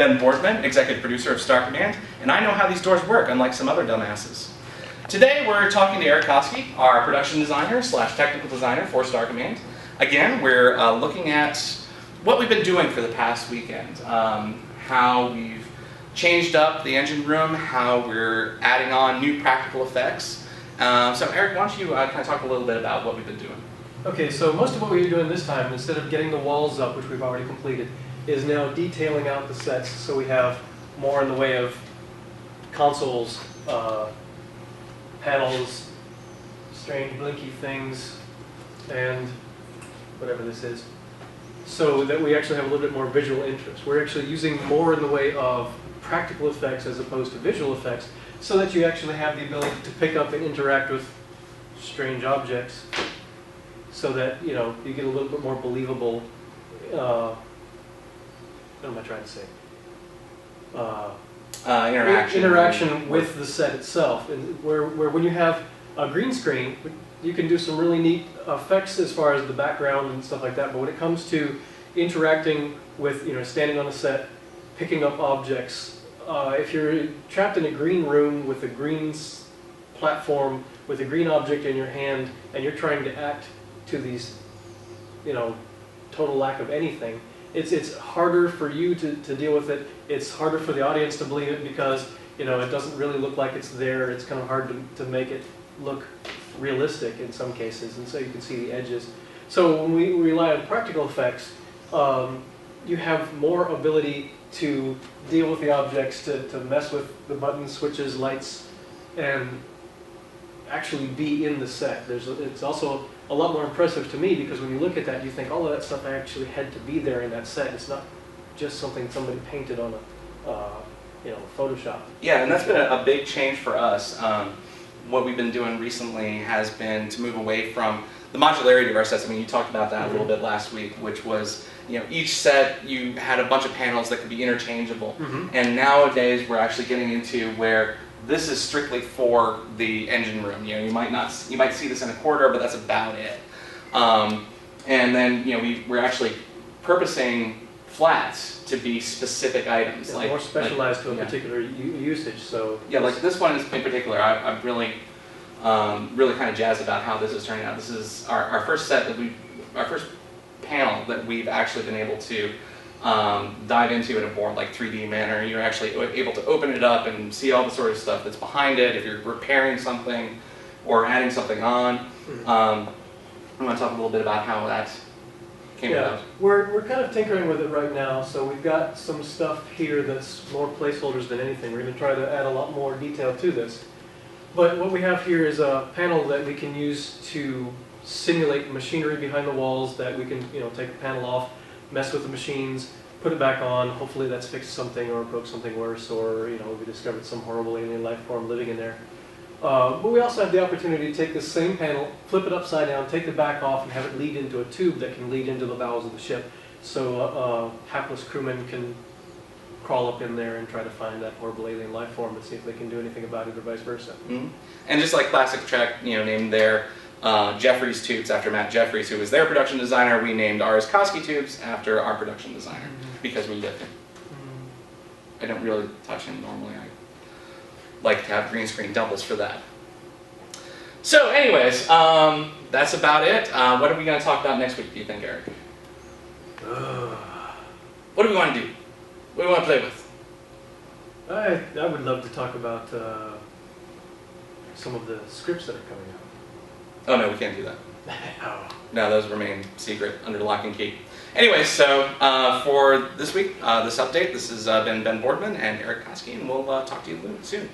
Ben Boardman, executive producer of Star Command, and I know how these doors work, unlike some other dumbasses. Today we're talking to Eric Koski, our production designer / technical designer for Star Command. Again, we're looking at what we've been doing for the past weekend, how we've changed up the engine room, how we're adding on new practical effects. So Eric, why don't you kind of talk a little bit about what we've been doing? Okay, so most of what we're doing this time, instead of getting the walls up, which we've already completed, is now detailing out the sets so we have more in the way of consoles, panels, strange blinky things, and whatever this is, so that we actually have a little bit more visual interest. We're actually using more in the way of practical effects as opposed to visual effects, so that you actually have the ability to pick up and interact with strange objects, so that you get a little bit more believable. What am I trying to say? Interaction with the set itself, and where when you have a green screen, you can do some really neat effects as far as the background and stuff like that. But when it comes to interacting with, standing on a set, picking up objects, if you're trapped in a green room with a green platform with a green object in your hand, and you're trying to act to these, total lack of anything, it's harder for you to deal with it. It's harder for the audience to believe it because it doesn't really look like it's there. It's kind of hard to make it look realistic in some cases, and so you can see the edges. So when we rely on practical effects, you have more ability to deal with the objects, to mess with the buttons, switches, lights, and actually be in the set. It's also a lot more impressive to me because when you look at that, you think all of that stuff actually had to be there in that set. It's not just something somebody painted on Photoshop. Yeah, and that's been a big change for us. What we've been doing recently has been to move away from the modularity of our sets. I mean, you talked about that a little bit last week, which was, each set you had a bunch of panels that could be interchangeable. And nowadays we're actually getting into where this is strictly for the engine room. You might see this in a corridor, but that's about it. And then we're actually purposing flats to be specific items, like more specialized to a particular usage. So yeah, like this one in particular, I'm really kind of jazzed about how this is turning out. This is our first set our first panel that we've actually been able to dive into in a more like 3D manner. You're actually able to open it up and see all the sort of stuff that's behind it. If you're repairing something or adding something on, I want to talk a little bit about how that came about. We're kind of tinkering with it right now. So we've got some stuff here that's more placeholders than anything. We're going to try to add a lot more detail to this. But what we have here is a panel that we can use to simulate machinery behind the walls, that we can take the panel off, mess with the machines, put it back on. Hopefully that's fixed something or broke something worse, or we discovered some horrible alien life form living in there. But we also have the opportunity to take this same panel, flip it upside down, take the back off, and have it lead into a tube that can lead into the bowels of the ship. So hapless crewmen can crawl up in there and try to find that horrible alien life form and see if they can do anything about it, or vice versa. And just like Classic Trek, named their Jeffries tubes after Matt Jeffries, who was their production designer, we named ours Koski tubes after our production designer because we live him. I don't really touch him normally. I like to have green screen doubles for that. So anyways, that's about it. What are we going to talk about next week, do you think, Eric? What do we want to do? What do we want to play with? I would love to talk about some of the scripts that are coming out. Oh no, we can't do that. Oh. No, those remain secret under lock and key. Anyway, so for this week, this update, this has been Ben Boardman and Eric Koski, and we'll talk to you soon.